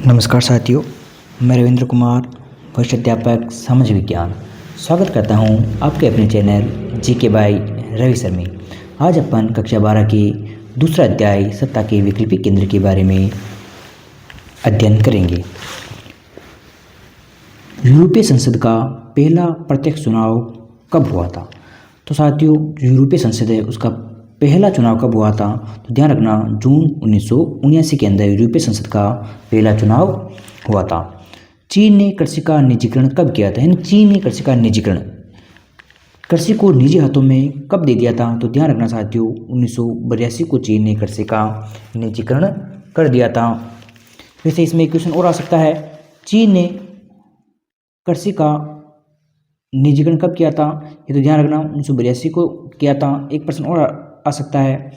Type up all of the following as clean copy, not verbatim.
नमस्कार साथियों, मैं रविंद्र कुमार, वरिष्ठ अध्यापक समाज विज्ञान। स्वागत करता हूं आपके अपने channel GK by Ravi sir में। आज अपन कक्षा 12 के दूसरा अध्याय सत्ता के वैकल्पिक केंद्र के बारे में अध्ययन करेंगे। यूरोपीय संसद का पहला प्रत्यक्ष चुनाव कब हुआ था? तो साथियों, जो यूरोपीय संसद है उसका पहला चुनाव कब हुआ था? तो ध्यान रखना, जून 1979 के अंदर यूरोपीय संसद का पहला चुनाव हुआ था। चीन ने कृषि का निजीकरण कब किया था? यानी चीन ने कृषि का निजीकरण, कृषि को निजी हाथों में कब दे दिया था? तो ध्यान रखना साथियों, 1982 को चीन ने कृषि का निजीकरण कर दिया था। वैसे इसमें एक क्वेश्चन और आ सकता है, चीन ने कृषि का निजीकरण कब किया था? ये तो ध्यान रखना 1982 को किया था। एक प्रश्न और आ सकता है,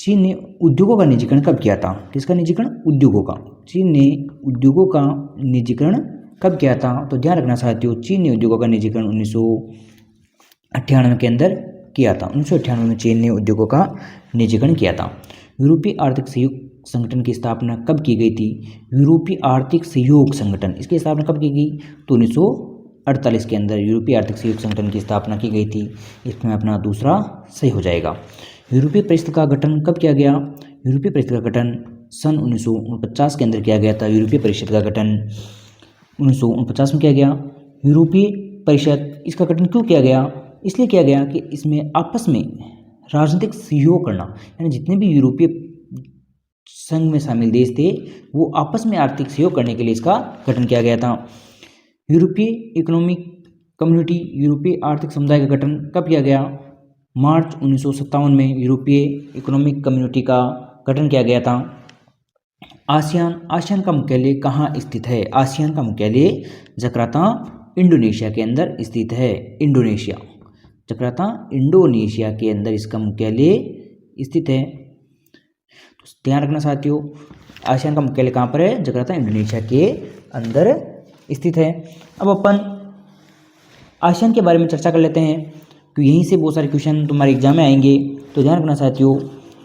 चीन ने उद्योगों का निजीकरण कब किया था? किसका निजीकरण? उद्योगों का। चीन ने उद्योगों का निजीकरण कब किया था? तो ध्यान रखना साथियों, चीन ने उद्योगों का निजीकरण 1998 के अंदर किया था। 1998 में चीन ने उद्योगों का निजीकरण किया था। यूरोपीय आर्थिक सहयोग संगठन की स्थापना कब की गई थी? यूरोपीय आर्थिक सहयोग संगठन, इसकी स्थापना कब की गई? तो 1948 के अंदर यूरोपीय आर्थिक सहयोग संगठन की स्थापना की गई थी। इसमें अपना दूसरा सही हो जाएगा। यूरोपीय परिषद का गठन कब किया गया? यूरोपीय परिषद का गठन सन 1949 के अंदर किया गया था। यूरोपीय परिषद का गठन 1949 में किया गया। यूरोपीय परिषद, इसका गठन क्यों किया गया? इसलिए किया गया कि इसमें आपस में राजनीतिक सहयोग करना, यानी जितने भी यूरोपीय संघ में शामिल देश थे वो आपस में आर्थिक सहयोग करने के लिए इसका गठन किया गया था। यूरोपीय इकोनॉमिक कम्युनिटी, यूरोपीय आर्थिक समुदाय का गठन कब किया गया? मार्च 1957 में यूरोपीय इकोनॉमिक कम्युनिटी का गठन किया गया था। आसियान का मुख्यालय कहाँ स्थित है? आसियान का मुख्यालय जकार्ता, इंडोनेशिया के अंदर स्थित है। इंडोनेशिया, जकार्ता इंडोनेशिया के अंदर इसका मुख्यालय स्थित है। तो ध्यान रखना साथियों, आसियान का मुख्यालय कहाँ पर है? जकार्ता, इंडोनेशिया के अंदर स्थित है। अब अपन आसियान के बारे में चर्चा कर लेते हैं, तो यहीं से बहुत सारे क्वेश्चन तुम्हारे एग्जाम में आएंगे। तो ध्यान रखना साथियों,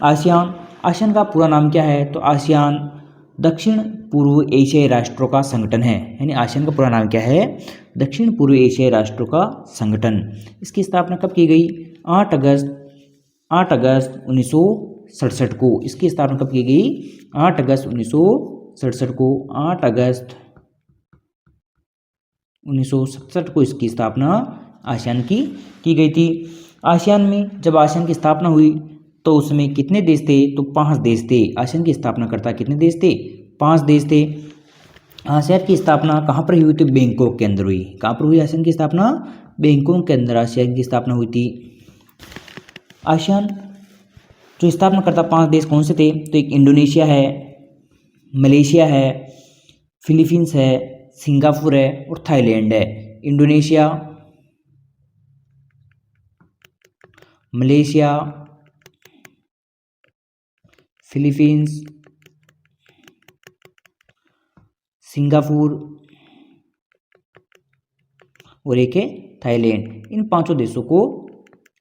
आसियान का पूरा नाम क्या है? तो आसियान दक्षिण पूर्व एशियाई राष्ट्रों का संगठन है। यानी आसियान का पूरा नाम क्या है? दक्षिण पूर्व एशियाई राष्ट्रों का संगठन। इसकी स्थापना कब की गई? 8 अगस्त 1967 को। इसकी स्थापना कब की गई? 8 अगस्त 1967 को। 8 अगस्त 1967 को इसकी स्थापना आसियान की गई थी। आसियान में जब आसियान की स्थापना हुई तो उसमें कितने देश थे? तो 5 देश थे। आसियान की स्थापनाकर्ता कितने देश थे? 5 देश थे। आसियान की स्थापना कहाँ पर हुई थी? बैंकॉक के अंदर हुई। कहाँ पर हुई आसियान की स्थापना? बैंकॉक के अंदर आसियान की स्थापना हुई थी। आसियान जो स्थापनाकर्ता 5 देश कौन से थे? तो एक इंडोनेशिया है, मलेशिया है, फिलीपींस है, सिंगापुर है और थाईलैंड है। इंडोनेशिया, मलेशिया, फिलीपींस, सिंगापुर और एक है थाईलैंड। इन 5 देशों को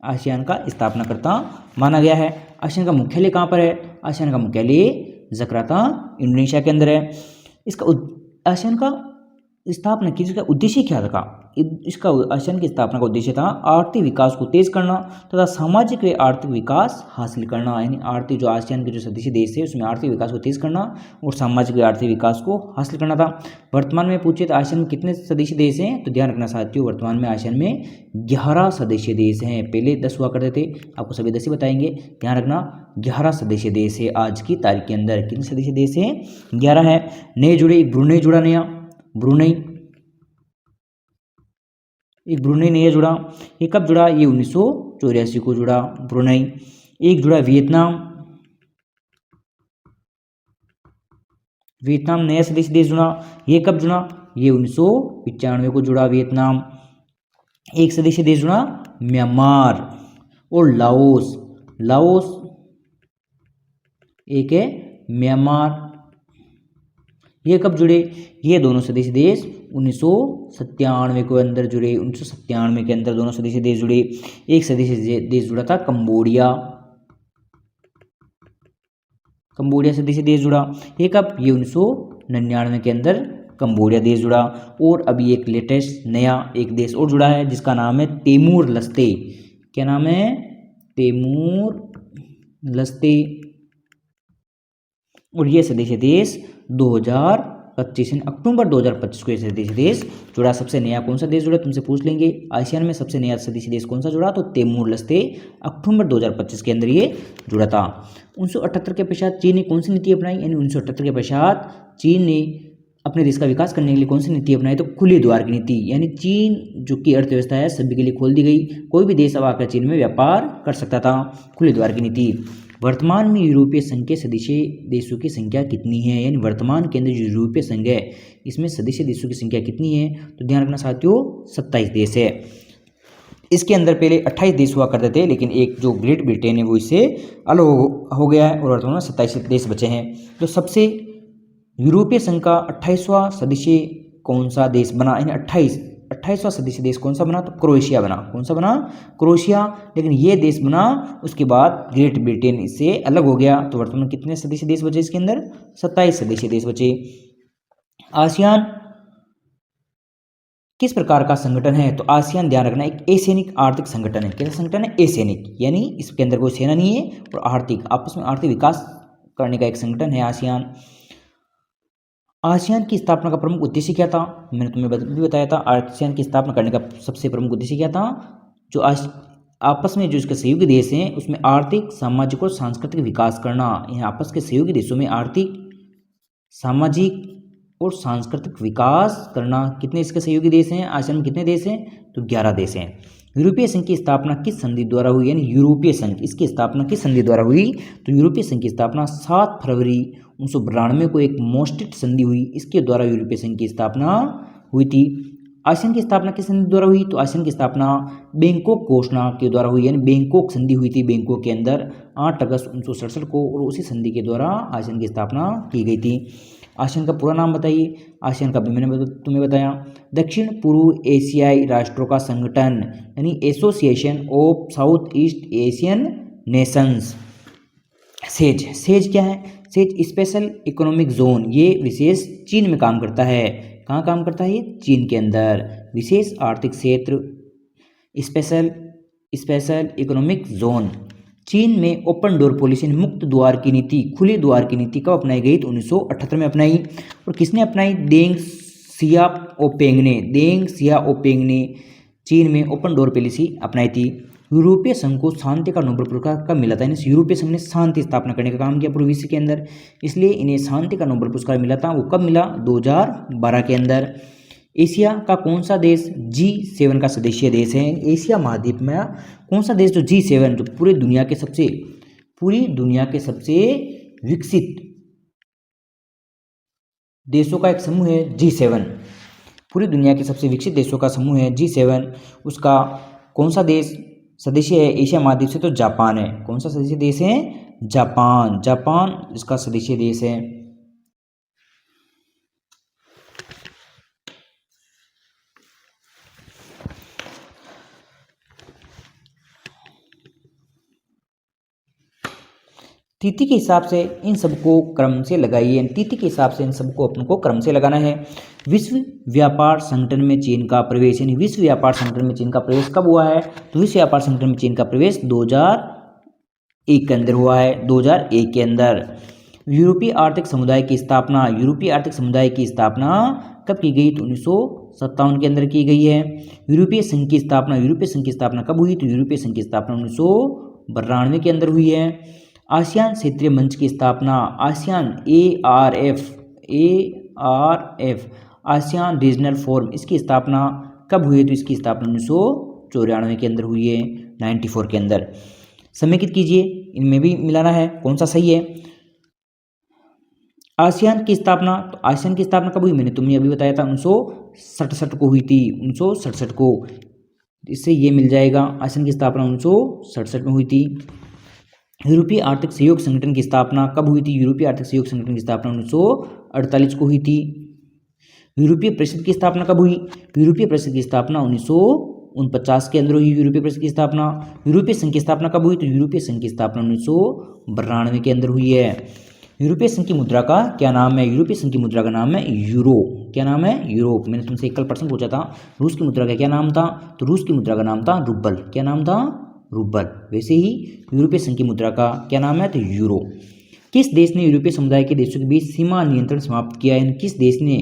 आसियान का स्थापनाकर्ता माना गया है। आसियान का मुख्यालय कहाँ पर है? आसियान का मुख्यालय जकार्ता, इंडोनेशिया के अंदर है। आसियान का स्थापना की, इसका उद्देश्य क्या था? इसका आसियान की स्थापना का उद्देश्य था आर्थिक विकास को तेज करना तथा सामाजिक व आर्थिक विकास हासिल करना। यानी आर्थिक, जो आसियान के जो सदस्य देश है उसमें आर्थिक विकास को तेज करना और सामाजिक व आर्थिक विकास को हासिल करना था। वर्तमान में पूछे तो आसियान में कितने सदस्य देश हैं? तो ध्यान रखना साथियों, वर्तमान में आसियान में 11 सदस्य देश हैं। पहले 10 हुआ करते थे, आपको सभी 10 ही बताएंगे। ध्यान रखना, 11 सदस्य देश है आज की तारीख के अंदर। कितने सदस्य देश हैं? 11 है। नए जुड़े, ब्रुनेई जुड़ा नया, एक ब्रुनेई नया जुड़ा। ये कब जुड़ा? ये 1984 को जुड़ा ब्रुनेई। एक जुड़ा वियतनाम नया सदस्य देश जुड़ा। ये कब जुड़ा? ये 1995 को जुड़ा वियतनाम। एक सदस्य देश जुड़ा म्यांमार और लाओस एक है म्यांमार। ये कब जुड़े? ये दोनों सदस्य देश 1997 के अंदर जुड़े। 1997 के अंदर दोनों सदस्य देश जुड़े। एक सदस्य देश जुड़ा था कंबोडिया, कंबोडिया सदस्य देश जुड़ा। ये कब? ये 1999 के अंदर कंबोडिया देश जुड़ा। और अभी एक लेटेस्ट नया एक देश और जुड़ा है जिसका नाम है तिमोर लस्ते। क्या नाम है? तिमोर लस्ते। और ये सदस्य देश 2025 अक्टूबर 2025 को ये सदस्य देश जुड़ा। सबसे नया कौन सा देश जुड़ा तुमसे पूछ लेंगे। आसियान में सबसे नया सदस्य देश कौन सा जुड़ा? तो तिमोर लस्ते अक्टूबर 2025 के अंदर ये जुड़ा था। 1978 के पश्चात चीन ने कौन सी नीति अपनाई? यानी 1978 के पश्चात चीन ने अपने देश का विकास करने के लिए कौन सी नीति अपनाई? तो खुले द्वार की नीति। यानी चीन जो की अर्थव्यवस्था है सभी के लिए खोल दी गई, कोई भी देश अब आकर चीन में व्यापार कर सकता था। खुले द्वार की नीति। वर्तमान में यूरोपीय संघ के सदस्य देशों की संख्या कितनी है? यानी वर्तमान के अंदर जो यूरोपीय संघ है इसमें सदस्य देशों की संख्या कितनी है? तो ध्यान रखना साथियों 27 देश है। इसके अंदर पहले 28 देश हुआ करते थे, लेकिन एक जो ग्रेट ब्रिटेन है वो इससे अलग हो गया है और वर्तमान में 27 देश बचे हैं। तो सबसे यूरोपीय संघ का 28वां सदस्य कौन सा देश बना? यानी 28वां सदस्य देश कौन सा बना? तो क्रोएशिया बना। कौन सा बना? क्रोएशिया। लेकिन ये देश बना उसके बाद ग्रेट ब्रिटेन इससे अलग हो गया। तो वर्तमान में कितने सदस्य देश बचे इसके अंदर? 27 सदस्य देश बचे। आसियान किस प्रकार का संगठन है? तो आसियान ध्यान रखना एक एशियनिक आर्थिक संगठन है। कैसा संगठन है? एशियनिक, यानी इसके अंदर कोई सेना नहीं है और आर्थिक आपस में आर्थिक विकास करने का एक संगठन है आसियान। आसियान की स्थापना का प्रमुख उद्देश्य क्या था? मैंने तुम्हें भी बताया था। आसियान की स्थापना करने का सबसे प्रमुख उद्देश्य क्या था? जो आपस में जो इसके सहयोगी देश हैं उसमें आर्थिक, सामाजिक और सांस्कृतिक विकास करना। यह आपस के सहयोगी देशों में आर्थिक, सामाजिक और सांस्कृतिक विकास करना। कितने इसके सहयोगी देश हैं? आसियान में कितने देश हैं? तो 11 देश हैं। यूरोपीय संघ की स्थापना किस संधि द्वारा हुई? यानी यूरोपीय संघ इसकी स्थापना किस संधि द्वारा हुई? तो यूरोपीय संघ की स्थापना 7 फरवरी 1992 को एक मोस्टिट संधि हुई, इसके द्वारा यूरोपीय संघ की स्थापना हुई थी। आसियान की स्थापना किस संधि द्वारा हुई? तो आसियान की स्थापना बैंकॉक घोषणा के द्वारा हुई, यानी बैंकॉक संधि हुई थी बैंकॉक के अंदर 8 अगस्त 1967 को, और उसी संधि के द्वारा आसियान की स्थापना की गई थी। आसियान का पूरा नाम बताइए। आसियान का भी मैंने तुम्हें बताया, दक्षिण पूर्व एशियाई राष्ट्रों का संगठन, यानी association of south east Asian Nations. Says, says क्या है? सेज स्पेशल इकोनॉमिक जोन, ये विशेष चीन में काम करता है। कहाँ काम करता है ये? चीन के अंदर। विशेष आर्थिक क्षेत्र, स्पेशल इकोनॉमिक जोन। चीन में ओपन डोर पॉलिसी, मुक्त द्वार की नीति, खुले द्वार की नीति कब अपनाई गई? तो 1978 में अपनाई। और किसने अपनाई? देंग सियाओपिंग ने चीन में ओपन डोर पॉलिसी अपनाई थी। यूरोपीय संघ को शांति का नोबेल पुरस्कार कब मिला था? यूरोपीय संघ ने शांति स्थापना करने का काम किया पूरे विश्व के अंदर, इसलिए इन्हें शांति का नोबेल पुरस्कार मिला था। वो कब मिला? 2012 के अंदर। एशिया का कौन सा देश G7 का सदस्य देश है? एशिया महाद्वीप में कौन सा देश जो G7 जो पूरी दुनिया के सबसे विकसित देशों का एक समूह है G7, पूरी दुनिया के सबसे विकसित देशों का समूह है G7, उसका कौन सा देश सदस्य है एशिया महाद्वीप से? तो जापान है। कौन सा सदस्य देश है? जापान। जापान इसका सदस्य देश है। तिथि के हिसाब से इन सबको क्रम से लगाइए। तिथि के हिसाब से इन सबको अपन को क्रम से लगाना है। विश्व व्यापार संगठन में चीन का प्रवेश, यानी विश्व व्यापार संगठन में चीन का प्रवेश कब हुआ है? तो विश्व व्यापार संगठन में चीन का प्रवेश 2001 के अंदर हुआ है। 2001 के अंदर। यूरोपीय आर्थिक समुदाय की स्थापना, यूरोपीय आर्थिक समुदाय की स्थापना कब की गई? तो 1957 के अंदर की गई है। यूरोपीय संघ की स्थापना, यूरोपीय संघ की स्थापना कब हुई? तो यूरोपीय संघ की स्थापना 1992 के अंदर हुई है। आसियान क्षेत्रीय मंच की स्थापना, ASEAN ARF ASEAN regional forum, इसकी स्थापना कब हुई? तो इसकी स्थापना 1994 के अंदर हुई है, 94 के अंदर। समेकित कीजिए, इनमें भी मिलाना है कौन सा सही है। आसियान की स्थापना, तो आसियान की स्थापना कब हुई? मैंने तुम्हें अभी बताया था 1967 को हुई थी, 1967 को। इससे ये मिल जाएगा। आसियान की स्थापना 1967 में हुई थी। यूरोपीय आर्थिक सहयोग संगठन की स्थापना कब हुई थी? यूरोपीय आर्थिक सहयोग संगठन की स्थापना 1948 को हुई थी। यूरोपीय परिषद की स्थापना कब हुई? यूरोपीय परिषद की स्थापना 1949 के अंदर हुई। यूरोपीय परिषद की स्थापना। यूरोपीय संघ की स्थापना कब हुई? तो यूरोपीय संघ की स्थापना 1992 के अंदर हुई है। यूरोपीय संघ की मुद्रा का क्या नाम है? यूरोपीय संघ की मुद्रा का नाम है यूरो। क्या नाम है? यूरो। मैंने तुमसे कल प्रश्न पूछा था रूस की मुद्रा का क्या नाम था, तो रूस की मुद्रा का नाम था रूबल। क्या नाम था? रूबल। वैसे ही यूरोपीय संघ की मुद्रा का क्या नाम है? तो यूरो। किस देश ने यूरोपीय समुदाय के देशों के बीच सीमा नियंत्रण समाप्त किया? यानी किस देश ने,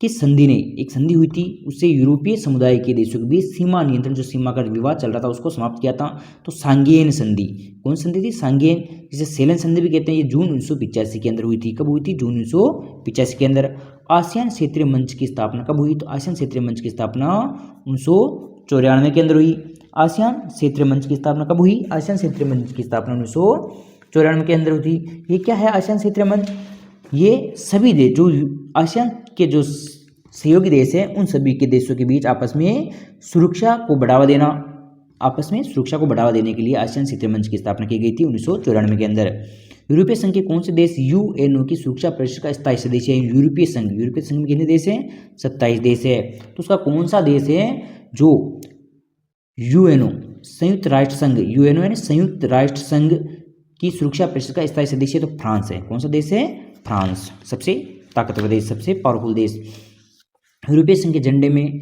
किस संधि ने, एक संधि हुई थी उससे यूरोपीय समुदाय के देशों के बीच सीमा नियंत्रण, जो सीमा का विवाद चल रहा था, उसको समाप्त किया था? तो सांगेन संधि। कौन संधि थी? सांगेन, जिसे सेलन संधि भी कहते हैं। ये जून 1985 के अंदर हुई थी। कब हुई थी? जून 1985 के अंदर। आसियान क्षेत्रीय मंच की स्थापना कब हुई? तो आसियान क्षेत्रीय मंच की स्थापना 1994 के अंदर हुई। आसियान क्षेत्रीय मंच की स्थापना कब हुई? आसियान क्षेत्रीय मंच की स्थापना 1994 के अंदर हुई थी। ये क्या है आसियान क्षेत्रीय मंच? ये सभी देश, जो आसियान के जो सहयोगी देश हैं, उन सभी के देशों के बीच आपस में सुरक्षा को बढ़ावा देना, आपस में सुरक्षा को बढ़ावा देने के लिए आसियान क्षेत्रीय मंच की स्थापना की गई थी 1994 के अंदर। यूरोपीय संघ के कौन से देश यूएनओ की सुरक्षा परिषद का स्थायी सदस्य है? यूरोपीय संघ। यूरोपीय संघ में कितने देश हैं? 27 देश है। तो उसका कौन सा देश है जो यूएनओ, संयुक्त राष्ट्र संघ, यूएनओ यानी संयुक्त राष्ट्र संघ की सुरक्षा परिषद का स्थायी सदस्य है? तो फ्रांस है। कौन सा देश है? फ्रांस। सबसे ताकतवर देश, सबसे पावरफुल देश। यूरोपीय संघ के झंडे में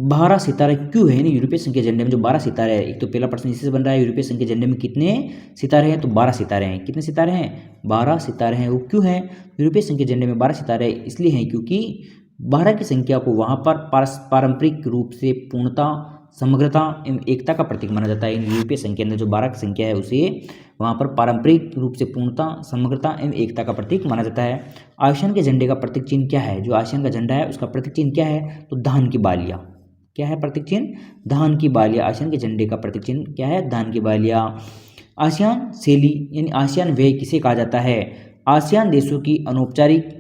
12 सितारे क्यों है? यूरोपीय संघ के झंडे में जो 12 सितारे हैं, एक तो पहला प्रश्न इससे बन रहा है, यूरोपीय संघ के झंडे में कितने सितारे हैं? तो 12 सितारे हैं। कितने सितारे हैं? 12 सितारे हैं। वो क्यों हैं? यूरोपीय संघ के झंडे में 12 सितारे इसलिए हैं क्योंकि 12 की संख्या को वहाँ पर पारंपरिक रूप से पूर्णता, समग्रता एवं एकता का प्रतीक माना जाता है। यूरोपीय संघ के अंदर जो 12 की संख्या है उसे वहाँ पर पारंपरिक रूप से पूर्णता, समग्रता एवं एकता का प्रतीक माना जाता है। आसियान के झंडे का प्रतीक चिन्ह क्या है? जो आसियान का झंडा है उसका प्रतीक चिन्ह क्या है? तो धान की बालियाँ। क्या है प्रतीक चिन्ह? धान की बालियाँ। आसियान के झंडे का प्रतीक चिन्ह क्या है? धान की बालियाँ। आसियान शैली यानी आसियान व्यय किसे कहा जाता है? आसियान देशों की अनौपचारिक,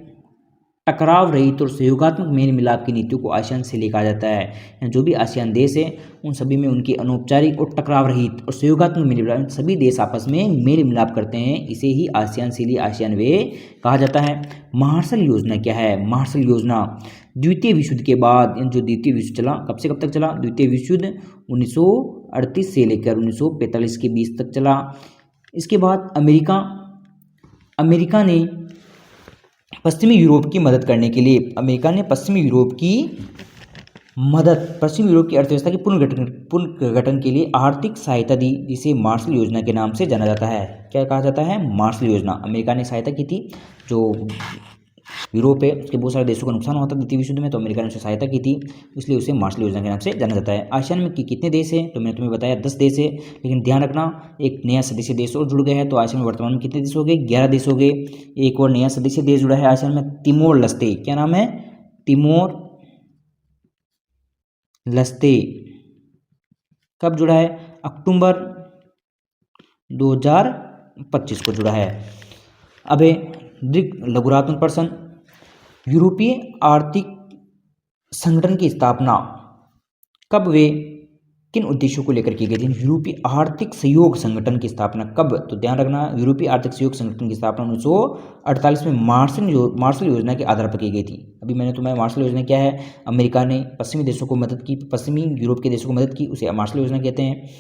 टकराव रहित और सहयोगात्मक मेल मिलाप की नीतियों को आसियान शैली कहा जाता है। जो भी आसियान देश है उन सभी में उनकी अनौपचारिक और टकराव रहित और सहयोगात्मक मेल मिलाप, सभी देश आपस में मेल मिलाप करते हैं, इसे ही आसियान शैली, आसियान वे कहा जाता है। मार्शल योजना क्या है? मार्शल योजना द्वितीय विश्व युद्ध के बाद, जो द्वितीय विश्व चला, कब से कब तक चला? द्वितीय विश्व युद्ध 1938 से लेकर 1945 के बीच तक चला। इसके बाद अमेरिका ने पश्चिमी यूरोप की मदद करने के लिए, अमेरिका ने पश्चिमी यूरोप की अर्थव्यवस्था के पुनर्गठन के लिए आर्थिक सहायता दी, जिसे मार्शल योजना के नाम से जाना जाता है। क्या कहा जाता है? मार्शल योजना। अमेरिका ने सहायता की थी, जो यूरोप है उसके बहुत सारे देशों को नुकसान हुआ था द्वितीय विश्व युद्ध में, तो अमेरिका ने उसे सहायता की थी, इसलिए उसे मार्शल योजना के नाम से जाना जाता है। आसियान में कितने देश हैं? तो मैंने तुम्हें बताया 10 देश है, लेकिन ध्यान रखना एक नया सदस्य देश और जुड़ गया है। तो आसियान में वर्तमान में कितने देश हो गए? 11 देश हो गए। एक और नया सदस्य देश जुड़ा है आसियान में, तिमोर लस्ते। क्या नाम है? तिमोर लस्ते। कब जुड़ा है? अक्टूबर 2025 को जुड़ा है। अब लघुरात्मक प्रश्न, यूरोपीय आर्थिक संगठन की स्थापना कब वे किन उद्देश्यों को लेकर की गई थी? यूरोपीय आर्थिक सहयोग संगठन की स्थापना कब? तो ध्यान रखना, यूरोपीय आर्थिक सहयोग संगठन की स्थापना 1948 में मार्शल योजना के आधार पर की गई थी। अभी मैंने तुम्हें मार्शल योजना क्या है, अमेरिका ने पश्चिमी देशों को मदद की, पश्चिमी यूरोप के देशों को मदद की, उसे मार्शल योजना कहते हैं।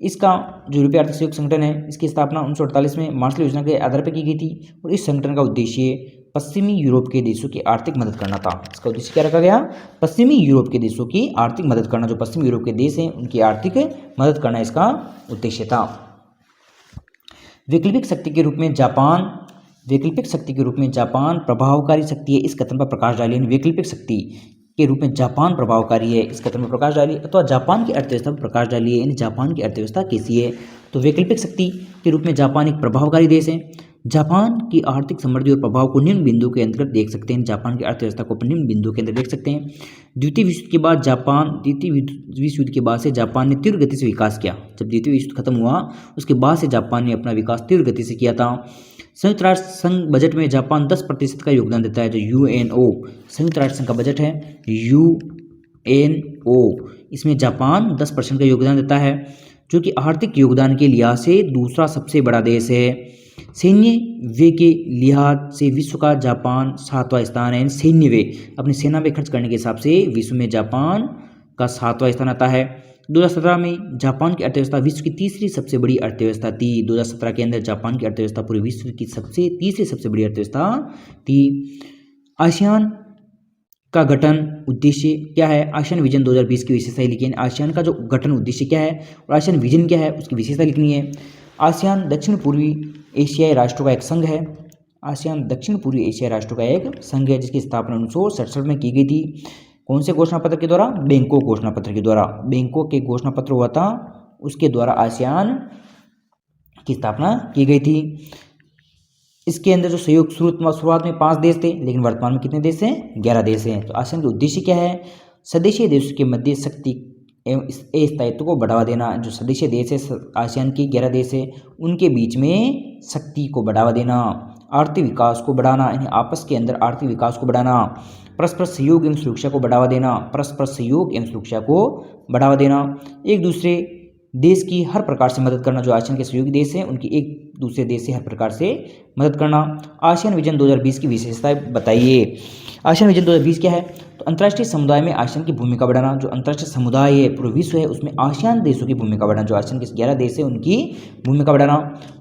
इसका जो यूरोपीय आर्थिक सहयोग संगठन है, इसकी स्थापना 1948 में मार्शल योजना के आधार पर की गई थी, और इस संगठन का उद्देश्य पश्चिमी यूरोप के देशों की आर्थिक मदद करना था। इसका उद्देश्य क्या रखा गया? पश्चिमी यूरोप के देशों की आर्थिक मदद करना। जो पश्चिमी यूरोप के देश हैं उनकी आर्थिक मदद करना इसका उद्देश्य था। वैकल्पिक शक्ति के रूप में जापान प्रभावकारी शक्ति है, इस कथन पर प्रकाश डालिए। वैकल्पिक शक्ति के रूप में जापान प्रभावकारी है, इस कथन पर प्रकाश डालिए, अथवा जापान की अर्थव्यवस्था पर प्रकाश डालिए, यानी जापान की अर्थव्यवस्था कैसी है। तो वैकल्पिक शक्ति के रूप में जापान एक प्रभावकारी देश है। जापान की आर्थिक समृद्धि और प्रभाव को निम्न बिंदु के अंतर्गत देख सकते हैं। जापान की अर्थव्यवस्था को निम्न बिंदु के अंदर देख सकते हैं। द्वितीय विश्व युद्ध के बाद से जापान ने तीव्र गति से विकास किया। जब द्वितीय विश्व युद्ध खत्म हुआ उसके बाद से जापान ने अपना विकास तीव्र गति से किया था। संयुक्त राष्ट्र संघ बजट में जापान 10% का योगदान देता है। जो यूएनओ संयुक्त राष्ट्र संघ का बजट है, यूएनओ, इसमें जापान 10% का योगदान देता है, जो कि आर्थिक योगदान के लिहाज से दूसरा सबसे बड़ा देश है। सैन्य व्यय के लिहाज से विश्व का जापान 7वां स्थान है। सैन्य व्यय, अपनी सेना पे खर्च करने के हिसाब से विश्व में जापान का 7वां स्थान आता है। 2017 में जापान की अर्थव्यवस्था विश्व की तीसरी सबसे बड़ी अर्थव्यवस्था थी। 2017 के अंदर जापान की अर्थव्यवस्था पूरे विश्व की तीसरी सबसे बड़ी अर्थव्यवस्था थी। आसियान का गठन उद्देश्य क्या है? आसियान विजन 2020 की विशेषता लिखी है। आसियान का जो गठन उद्देश्य क्या है और आसियान विजन क्या है उसकी विशेषता लिखनी है। आसियान दक्षिण पूर्वी एशियाई राष्ट्रों का एक संघ है। आसियान दक्षिण पूर्वी एशियाई राष्ट्रों का एक संघ है जिसकी स्थापना 1967 में की गई थी। कौन से घोषणा पत्र के द्वारा? बैंकॉक घोषणा पत्र के द्वारा। बैंकॉक के घोषणा पत्र हुआ था, उसके द्वारा आसियान की स्थापना की गई थी। इसके अंदर जो सहयोग शुरुआत में 5 देश थे, लेकिन वर्तमान में कितने देश हैं? 11 देश हैं। तो आसियान का उद्देश्य क्या है? सदस्य देशों के मध्य शक्ति एवं स्थायित्व को बढ़ावा देना। जो सदस्य देश है आसियान के 11 देश है, उनके बीच में शक्ति को बढ़ावा देना, आर्थिक विकास को बढ़ाना, यानी आपस के अंदर आर्थिक विकास को बढ़ाना, परस्पर सहयोग एवं सुरक्षा को बढ़ावा देना, परस्पर सहयोग एवं सुरक्षा को बढ़ावा देना, एक दूसरे देश की हर प्रकार से मदद करना। जो आसियान के सहयोगी देश हैं उनकी एक दूसरे देश से हर प्रकार से मदद करना। आसियान विजन 2020 की विशेषताएं बताइए। आसियान विजन 2020 क्या है? तो अंतर्राष्ट्रीय समुदाय में आसियान की भूमिका बढ़ाना। जो अंतर्राष्ट्रीय समुदाय है, पूरे विश्व है, उसमें आसियान देशों की भूमिका बढ़ाना। जो आसियान के 11 देश है उनकी भूमिका बढ़ाना।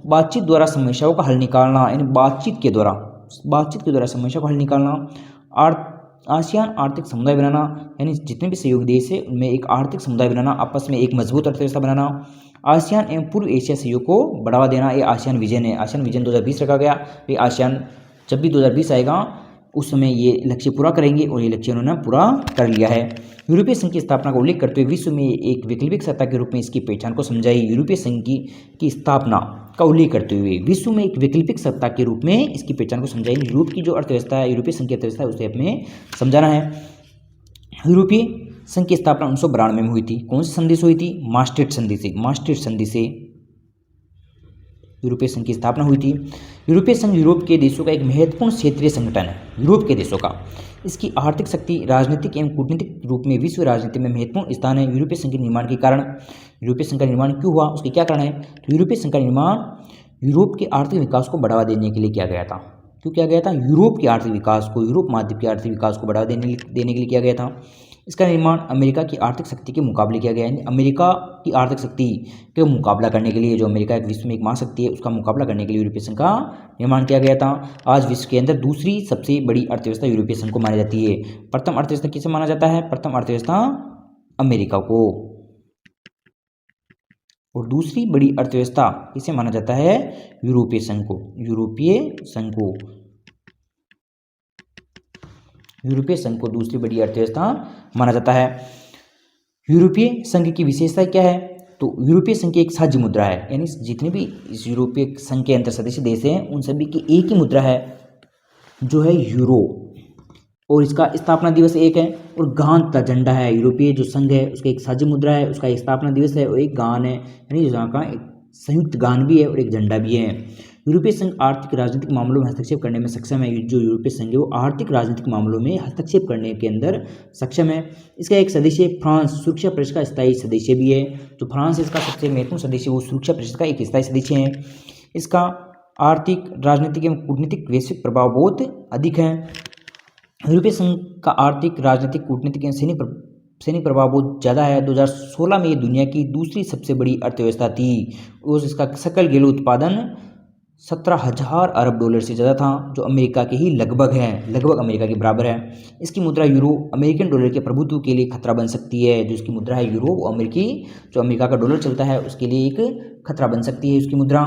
बातचीत द्वारा समस्याओं का हल निकालना, यानी बातचीत के द्वारा समस्या को हल निकालना। आसियान आर्थिक समुदाय बनाना, यानी जितने भी सहयोगी देश है उनमें एक आर्थिक समुदाय बनाना, आपस में एक मजबूत अर्थव्यवस्था बनाना। आसियान एवं पूर्व एशिया सहयोग को बढ़ावा देना, ये आसियान विजन है। आसियान विजन 2020 रखा गया। ये आसियान जब भी 2020 आएगा उस समय ये लक्ष्य पूरा करेंगे और ये लक्ष्य उन्होंने पूरा कर लिया है। यूरोपीय संघ की स्थापना का उल्लेख करते हुए विश्व में एक वैकल्पिक सत्ता के रूप में इसकी पहचान को समझाई। यूरोपीय संघ की स्थापना का उल्लेख करते हुए विश्व में एक वैकल्पिक सत्ता के रूप में इसकी पहचान को समझाई। यूरोप की जो अर्थव्यवस्था है, यूरोपीय संघ की अर्थव्यवस्था है, उसे हमें समझाना है। यूरोपीय संघ की स्थापना 1992 में हुई थी। कौन सी संधि से हुई थी? maastricht संधि से यूरोपीय संघ की स्थापना हुई थी। यूरोपीय संघ यूरोप के देशों का एक महत्वपूर्ण क्षेत्रीय संगठन है। यूरोप के देशों का इसकी आर्थिक शक्ति, राजनीतिक एवं कूटनीतिक रूप में विश्व राजनीति में महत्वपूर्ण स्थान है। यूरोपीय संघ के निर्माण के कारण, यूरोपीय संघ का निर्माण क्यों हुआ, उसके क्या कारण है? तो यूरोपीय संघ का निर्माण यूरोप के आर्थिक विकास को बढ़ावा देने के लिए किया गया था। क्यों किया गया था? यूरोप के आर्थिक विकास को, यूरोप महाद्वीप के आर्थिक विकास को बढ़ावा देने के लिए किया गया था। इसका निर्माण अमेरिका की आर्थिक शक्ति के मुकाबले किया गया है। अमेरिका की आर्थिक शक्ति के मुकाबला करने के लिए, जो अमेरिका एक विश्व में एक महाशक्ति है, उसका मुकाबला करने के लिए यूरोपीय संघ का निर्माण किया गया था। आज विश्व के अंदर दूसरी सबसे बड़ी अर्थव्यवस्था यूरोपीय संघ को मानी जाती है। प्रथम अर्थव्यवस्था किसे माना जाता है? प्रथम अर्थव्यवस्था अमेरिका को, और दूसरी बड़ी अर्थव्यवस्था किसे माना जाता है? यूरोपीय संघ को। यूरोपीय संघ को दूसरी बड़ी अर्थव्यवस्था माना जाता है। यूरोपीय संघ की विशेषता क्या है? तो यूरोपीय संघ की एक साझी मुद्रा है, यानी जितने भी इस यूरोपीय संघ के अंतर सदस्य देश हैं उन सभी की एक ही मुद्रा है जो है यूरो, और इसका स्थापना दिवस एक है और गान का झंडा है। यूरोपीय जो संघ है उसका एक साझी मुद्रा है, उसका एक स्थापना दिवस है और एक गान है, यानी जहाँ का एक संयुक्त गान भी है और एक झंडा भी है। यूरोपीय संघ आर्थिक राजनीतिक मामलों में हस्तक्षेप करने में सक्षम है। जो यूरोपीय संघ है वो आर्थिक राजनीतिक मामलों में हस्तक्षेप करने के अंदर सक्षम है। इसका एक सदस्य फ्रांस सुरक्षा परिषद का स्थायी सदस्य भी है। जो फ्रांस है इसका सबसे महत्वपूर्ण सदस्य, वो सुरक्षा परिषद का एक स्थायी सदस्य है। इसका आर्थिक, राजनीतिक एवं कूटनीतिक वैश्विक प्रभाव बहुत अधिक है। यूरोपीय संघ का आर्थिक, राजनीतिक, कूटनीतिक एवं सैनिक प्रभाव बहुत ज़्यादा है। 2016 में ये दुनिया की दूसरी सबसे बड़ी अर्थव्यवस्था थी और इसका सकल घरेलू उत्पादन 17,000 अरब डॉलर से ज़्यादा था, जो अमेरिका के ही लगभग अमेरिका के बराबर है। इसकी मुद्रा यूरो अमेरिकन डॉलर के प्रभुत्व के लिए खतरा बन सकती है। जो इसकी मुद्रा है यूरो, वो जो अमेरिका का डॉलर चलता है उसके लिए एक खतरा बन सकती है उसकी मुद्रा।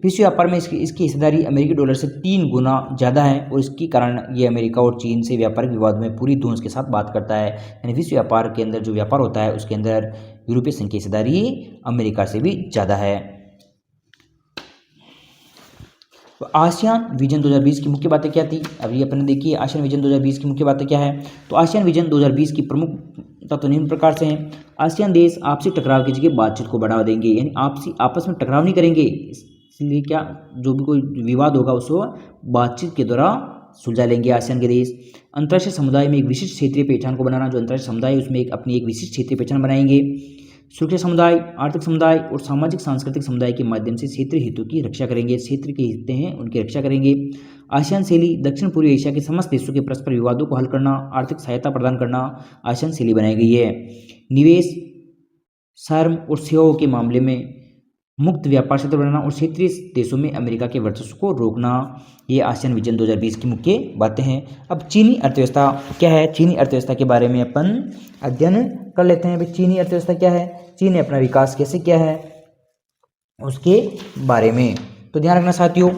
विश्व व्यापार में इसकी हिस्सेदारी अमेरिकी डॉलर से 3 गुना ज़्यादा है और इसके कारण ये अमेरिका और चीन से व्यापारिक विवाद में पूरी धौंस के साथ बात करता है। यानी विश्व व्यापार के अंदर जो व्यापार होता है उसके अंदर यूरोपीय संघ की हिस्सेदारी अमेरिका से भी ज़्यादा है। तो आसियान विजन 2020 की मुख्य बातें क्या थी? अभी अपन देखिए आसियान विजन 2020 की मुख्य बातें क्या है। तो आसियान विजन 2020 की प्रमुख तत्व निम्न प्रकार से हैं। आसियान देश आपसी टकराव की जगह बातचीत को बढ़ावा देंगे, यानी आपस में टकराव नहीं करेंगे। इसलिए क्या, जो भी कोई विवाद होगा उसको बातचीत के द्वारा सुलझा लेंगे आसियान के देश। अंतर्राष्ट्रीय समुदाय में एक विशिष्ट क्षेत्रीय पहचान को बनाना, जो अंतर्राष्ट्रीय समुदाय है उसमें अपनी एक विशिष्ट क्षेत्रीय पहचान बनाएंगे। सुरक्षा समुदाय, आर्थिक समुदाय और सामाजिक सांस्कृतिक समुदाय के माध्यम से क्षेत्रीय हितों की रक्षा करेंगे। क्षेत्र के हित हैं उनकी रक्षा करेंगे। आसियान शैली, दक्षिण पूर्वी एशिया के समस्त देशों के परस्पर विवादों को हल करना, आर्थिक सहायता प्रदान करना आसियान शैली बनाई गई है। निवेश, श्रम और सेवाओं के मामले में मुक्त व्यापार क्षेत्र बनाना और क्षेत्रीय देशों में अमेरिका के वर्चस्व को रोकना, ये आसियान विजन 2020 की मुख्य बातें हैं। अब चीनी अर्थव्यवस्था क्या है, चीनी अर्थव्यवस्था के बारे में अपन अध्ययन कर लेते हैं। भाई चीनी अर्थव्यवस्था क्या है, चीन ने अपना विकास कैसे किया है उसके बारे में तो ध्यान रखना साथियों।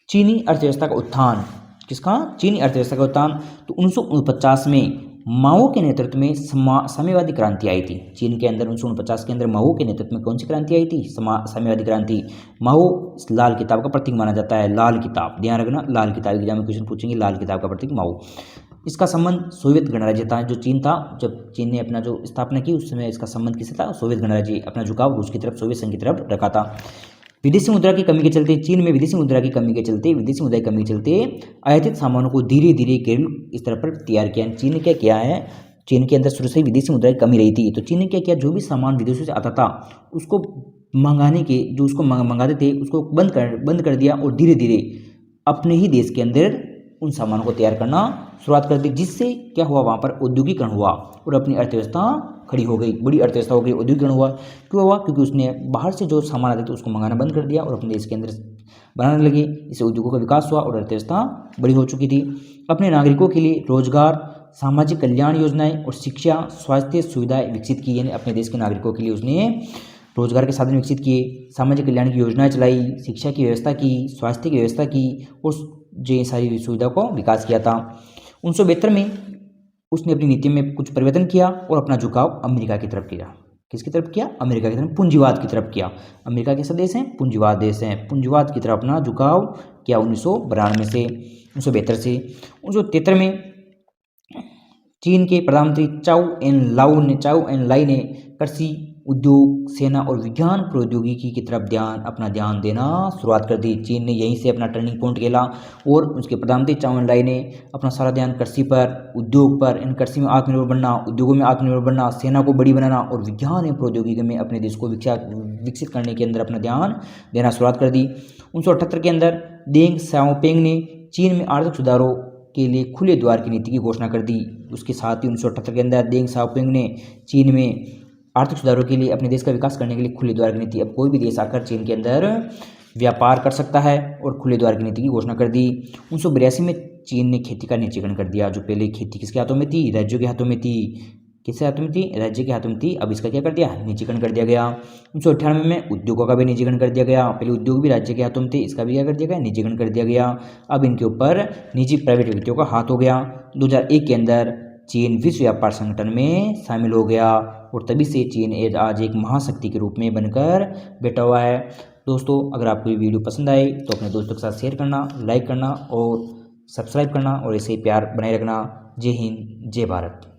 चीनी अर्थव्यवस्था का उत्थान, किसका, चीनी अर्थव्यवस्था का उत्थान। तो 1949 में माओ के नेतृत्व में साम्यवादी क्रांति आई थी। चीन के अंदर 1949 के अंदर माओ के नेतृत्व में कौन सी क्रांति आई थी, साम्यवादी क्रांति। माओ लाल किताब का प्रतीक माना जाता है, लाल किताब, ध्यान रखना, लाल किताब एग्जाम में क्वेश्चन पूछेंगे, लाल किताब का प्रतीक माओ। इसका संबंध सोवियत गणराज्य था, जो चीन था, जब चीन ने अपना जो स्थापना की उस समय इसका संबंध किससे था, सोवियत गणराज्य, अपना झुकाव रूस की तरफ, सोवियत संघ की तरफ रखा था। विदेशी मुद्रा की कमी के चलते, चीन में विदेशी मुद्रा की कमी के चलते, विदेशी मुद्रा की कमी के चलते आयातित सामानों को धीरे धीरे घरेलू स्तर पर तैयार किया। चीन ने क्या किया है, चीन के अंदर शुरू से विदेशी मुद्रा की कमी रही थी, तो चीन ने क्या किया, जो भी सामान विदेशों से आता था उसको मंगाने के, जो उसको मंगाते थे उसको बंद कर दिया और धीरे धीरे अपने ही देश के अंदर उन सामानों को तैयार करना शुरुआत कर दी, जिससे क्या हुआ, वहाँ पर औद्योगिकरण हुआ और अपनी अर्थव्यवस्था खड़ी हो गई, बड़ी अर्थव्यवस्था हो गई, औद्योगिकरण हुआ। क्यों हुआ, क्योंकि उसने बाहर से जो सामान आते थे उसको मंगाना बंद कर दिया और अपने देश के अंदर बनाने लगे। इससे उद्योगों का विकास हुआ और अर्थव्यवस्था बड़ी हो चुकी थी। अपने नागरिकों के लिए रोजगार, सामाजिक कल्याण योजनाएं और शिक्षा, स्वास्थ्य सुविधाएं विकसित की, यानी अपने देश के नागरिकों के लिए उसने रोजगार के साधन विकसित किए, सामाजिक कल्याण की योजनाएं चलाई, शिक्षा की व्यवस्था की, स्वास्थ्य की व्यवस्था की और जो सारी सुविधाओं को विकास किया था। 1972 में उसने अपनी नीति में कुछ परिवर्तन किया और अपना झुकाव अमेरिका की तरफ किया। किसकी तरफ किया, अमेरिका की तरफ, पूंजीवाद की तरफ किया। अमेरिका कैसा देश है, पूंजीवाद देश है, पूंजीवाद की तरफ अपना झुकाव किया 1992 से, 1972 से। 1973 में चीन के प्रधानमंत्री चाउ एन लाई ने कृषि, उद्योग, सेना और विज्ञान प्रौद्योगिकी की तरफ अपना ध्यान देना शुरुआत कर दी। चीन ने यहीं से अपना टर्निंग पॉइंट खेला और उसके प्रधानमंत्री चाउ एन लाई ने अपना सारा ध्यान कृषि पर, उद्योग पर, इन कृषि में आत्मनिर्भर बनना, उद्योगों में आत्मनिर्भर बनना, सेना को बड़ी बनाना और विज्ञान एवं प्रौद्योगिकी में अपने देश को विकसित करने के अंदर अपना ध्यान देना शुरुआत कर दी। 1978 के अंदर देंग शाओपिंग ने चीन में आर्थिक सुधारों के लिए खुले द्वार की नीति की घोषणा कर दी। उसके साथ ही 1978 के अंदर देंग शाओपिंग ने चीन में आर्थिक सुधारों के लिए, अपने देश का विकास करने के लिए खुले द्वार की नीति, अब कोई भी देश आकर चीन के अंदर व्यापार कर सकता है और खुले द्वार की नीति की घोषणा कर दी। 1982 में चीन ने खेती का निजीकरण कर दिया। जो पहले खेती किसके हाथों में थी, राज्यों के हाथों में थी, किसके हाथों में थी, राज्य के हाथों में थी, अब इसका क्या कर दिया, निजीकरण कर दिया गया। 1998 में उद्योगों का भी निजीकरण कर दिया गया। पहले उद्योग भी राज्य के हाथों में थे, इसका भी क्या कर दिया गया, निजीकरण कर दिया गया। अब इनके ऊपर निजी प्राइवेट व्यक्तियों का हाथ हो गया। 2001 के अंदर चीन विश्व व्यापार संगठन में शामिल हो गया और तभी से चीन आज एक महाशक्ति के रूप में बनकर बैठा हुआ है। दोस्तों, अगर आपको ये वीडियो पसंद आए तो अपने दोस्तों के साथ शेयर करना, लाइक करना और सब्सक्राइब करना और ऐसे ही प्यार बनाए रखना। जय हिंद, जय भारत।